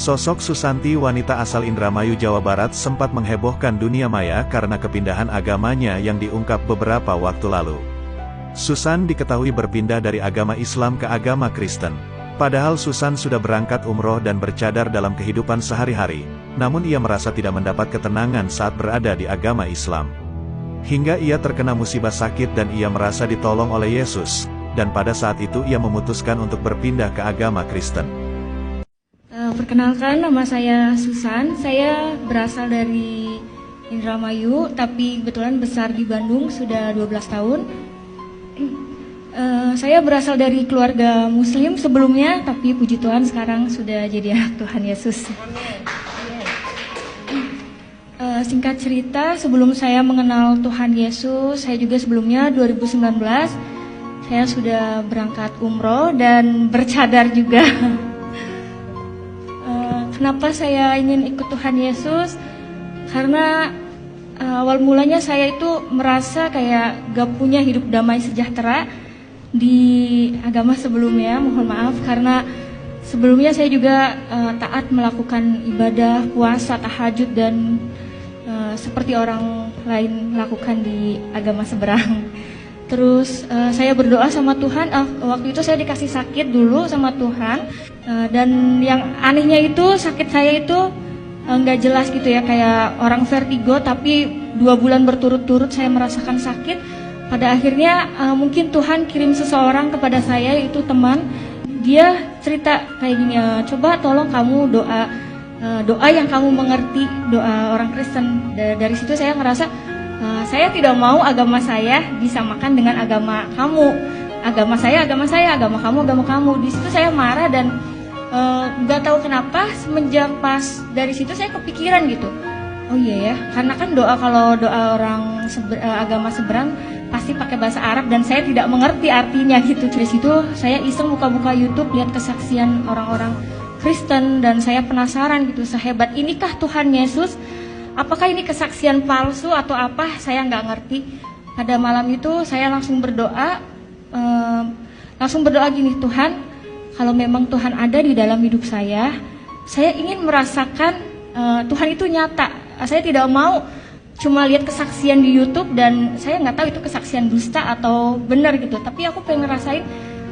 Sosok Susanti, wanita asal Indramayu, Jawa Barat, sempat menghebohkan dunia maya karena kepindahan agamanya yang diungkap beberapa waktu lalu. Susan diketahui berpindah dari agama Islam ke agama Kristen. Padahal Susan sudah berangkat umroh dan bercadar dalam kehidupan sehari-hari, namun ia merasa tidak mendapat ketenangan saat berada di agama Islam. Hingga ia terkena musibah sakit dan ia merasa ditolong oleh Yesus, dan pada saat itu ia memutuskan untuk berpindah ke agama Kristen. Perkenalkan, nama saya Susan. Saya berasal dari Indramayu, tapi kebetulan besar di Bandung sudah 12 tahun. Saya berasal dari keluarga Muslim sebelumnya, tapi puji Tuhan sekarang sudah jadi anak Tuhan Yesus. Singkat cerita, sebelum saya mengenal Tuhan Yesus, saya juga sebelumnya 2019 saya sudah berangkat umroh dan bercadar juga. Kenapa saya ingin ikut Tuhan Yesus? Karena awal mulanya saya itu merasa kayak gak punya hidup damai sejahtera di agama sebelumnya. Mohon maaf karena sebelumnya saya juga taat melakukan ibadah, puasa, tahajud dan seperti orang lain lakukan di agama seberang. Terus saya berdoa sama Tuhan. Waktu itu saya dikasih sakit dulu sama Tuhan. Dan yang anehnya itu sakit saya itu nggak jelas gitu ya, kayak orang vertigo, tapi 2 bulan berturut-turut saya merasakan sakit. Pada akhirnya mungkin Tuhan kirim seseorang kepada saya, yaitu teman. Dia cerita kayak gini, coba tolong kamu doa yang kamu mengerti, doa orang Kristen. Dari situ saya ngerasa saya tidak mau agama saya disamakan dengan agama kamu. Agama saya, agama kamu. Di situ saya marah dan nggak tahu kenapa semenjak pas dari situ saya kepikiran gitu. Oh iya ya, karena kan kalau doa orang agama seberang pasti pakai bahasa Arab dan saya tidak mengerti artinya gitu. Dari situ saya iseng buka-buka YouTube, lihat kesaksian orang-orang Kristen dan saya penasaran gitu, sehebat inikah Tuhan Yesus? Apakah ini kesaksian palsu atau apa? Saya nggak ngerti. Pada malam itu saya langsung berdoa gini, Tuhan, kalau memang Tuhan ada di dalam hidup saya ingin merasakan Tuhan itu nyata. Saya tidak mau cuma lihat kesaksian di YouTube dan saya nggak tahu itu kesaksian dusta atau benar gitu. Tapi aku pengen ngerasain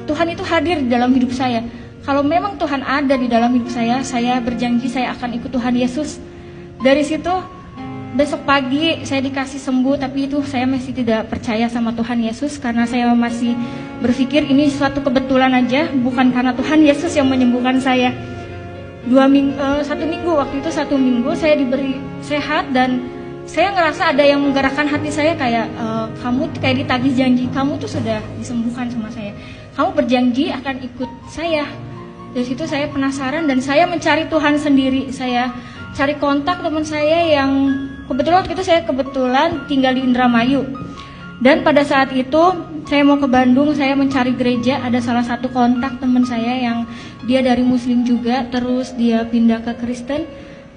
Tuhan itu hadir di dalam hidup saya. Kalau memang Tuhan ada di dalam hidup saya berjanji saya akan ikut Tuhan Yesus. Dari situ besok pagi saya dikasih sembuh, tapi itu saya masih tidak percaya sama Tuhan Yesus karena saya masih berpikir ini suatu kebetulan aja, bukan karena Tuhan Yesus yang menyembuhkan saya. 1 minggu saya diberi sehat dan saya ngerasa ada yang menggerakkan hati saya kayak kamu kayak ditagih janji, kamu tuh sudah disembuhkan sama saya, kamu berjanji akan ikut saya. Dari situ saya penasaran dan saya mencari Tuhan sendiri. Saya cari kontak teman saya yang kebetulan waktu itu saya tinggal di Indramayu. Dan pada saat itu saya mau ke Bandung, saya mencari gereja, ada salah satu kontak teman saya yang dia dari Muslim juga, terus dia pindah ke Kristen.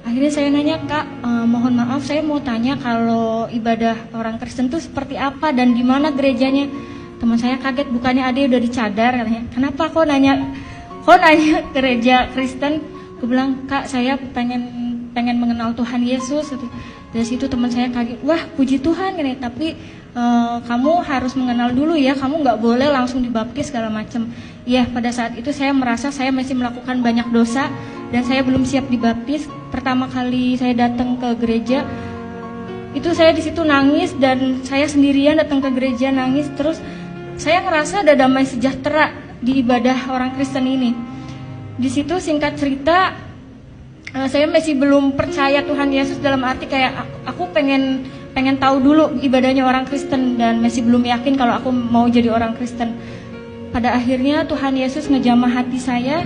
Akhirnya saya nanya, Kak, mohon maaf saya mau tanya kalau ibadah orang Kristen itu seperti apa dan di mana gerejanya. Teman saya kaget, bukannya ada udah dicadar, katanya. Kenapa kok nanya gereja Kristen? Aku bilang, Kak, saya pengen mengenal Tuhan Yesus. Dari situ teman saya kaget, wah puji Tuhan, tapi kamu harus mengenal dulu ya, kamu nggak boleh langsung dibaptis segala macam. Ya, pada saat itu saya merasa saya masih melakukan banyak dosa dan saya belum siap dibaptis. Pertama kali saya datang ke gereja, itu saya di situ nangis dan saya sendirian datang ke gereja nangis. Terus saya ngerasa ada damai sejahtera di ibadah orang Kristen ini. Di situ singkat cerita, saya masih belum percaya Tuhan Yesus dalam arti kayak aku pengen tahu dulu ibadahnya orang Kristen dan masih belum yakin kalau aku mau jadi orang Kristen. Pada akhirnya Tuhan Yesus ngejamah hati saya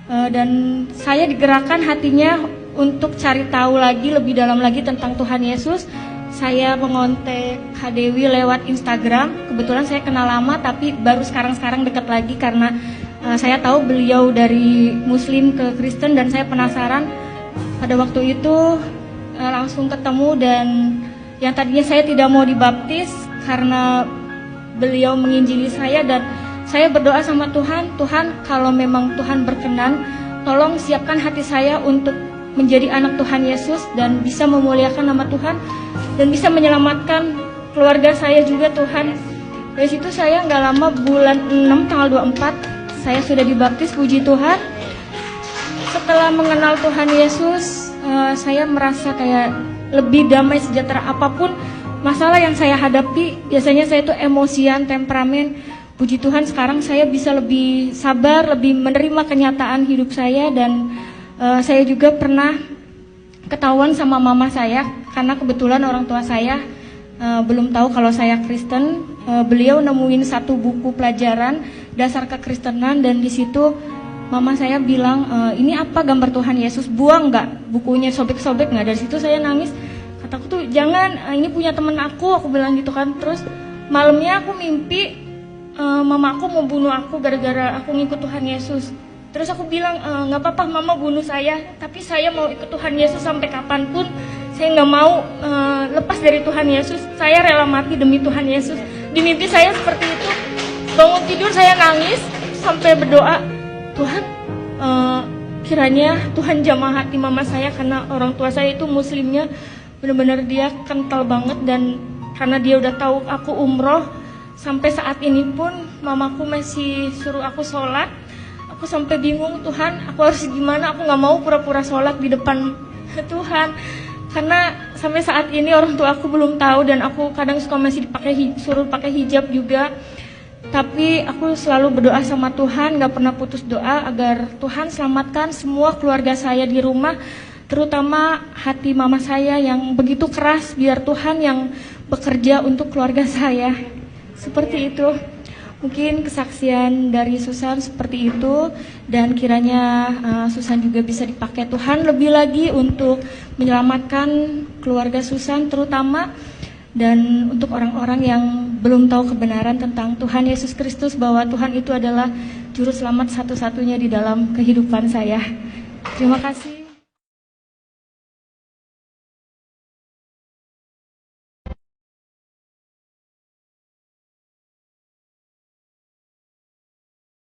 dan saya digerakkan hatinya untuk cari tahu lagi lebih dalam lagi tentang Tuhan Yesus. Saya mengontak Kak Dewi lewat Instagram. Kebetulan saya kenal lama tapi baru sekarang dekat lagi karena saya tahu beliau dari Muslim ke Kristen dan saya penasaran. Pada waktu itu langsung ketemu dan yang tadinya saya tidak mau dibaptis karena beliau menginjili saya dan saya berdoa sama Tuhan, Tuhan kalau memang Tuhan berkenan tolong siapkan hati saya untuk menjadi anak Tuhan Yesus dan bisa memuliakan nama Tuhan dan bisa menyelamatkan keluarga saya juga Tuhan. Dari situ saya nggak lama, bulan 6 tanggal 24 saya sudah dibaptis, puji Tuhan. Setelah mengenal Tuhan Yesus, saya merasa kayak lebih damai, sejahtera. Apapun masalah yang saya hadapi, biasanya saya tuh emosian, temperamen. Puji Tuhan sekarang saya bisa lebih sabar, lebih menerima kenyataan hidup saya. Dan saya juga pernah ketahuan sama mama saya, karena kebetulan orang tua saya belum tahu kalau saya Kristen. Beliau nemuin satu buku pelajaran dasar kekristenan, dan di situ mama saya bilang, ini apa, gambar Tuhan Yesus, buang nggak bukunya, sobek-sobek nggak. Dari situ saya nangis, kataku tuh jangan, ini punya temen aku bilang gitu kan. Terus malamnya aku mimpi mama aku mau bunuh aku gara-gara aku ngikut Tuhan Yesus. Terus aku bilang, nggak apa-apa mama bunuh saya, tapi saya mau ikut Tuhan Yesus sampai kapanpun. Saya nggak mau lepas dari Tuhan Yesus, saya rela mati demi Tuhan Yesus. Di mimpi saya seperti itu. Bangun tidur saya nangis sampai berdoa, Tuhan, kiranya Tuhan jamah hati mama saya, karena orang tua saya itu muslimnya benar-benar dia kental banget. Dan karena dia udah tahu aku umroh, sampai saat ini pun mamaku masih suruh aku sholat. Aku sampai bingung, Tuhan aku harus gimana, aku gak mau pura-pura sholat di depan Tuhan. Karena sampai saat ini orang tua aku belum tahu, dan aku kadang suka masih suruh pakai hijab juga. Tapi aku selalu berdoa sama Tuhan, gak pernah putus doa agar Tuhan selamatkan semua keluarga saya di rumah, terutama hati mama saya yang begitu keras, biar Tuhan yang bekerja untuk keluarga saya. Seperti itu. Mungkin kesaksian dari Susan seperti itu, dan kiranya Susan juga bisa dipakai Tuhan lebih lagi untuk menyelamatkan keluarga Susan terutama, dan untuk orang-orang yang belum tahu kebenaran tentang Tuhan Yesus Kristus, bahwa Tuhan itu adalah juru selamat satu-satunya di dalam kehidupan saya. Terima kasih.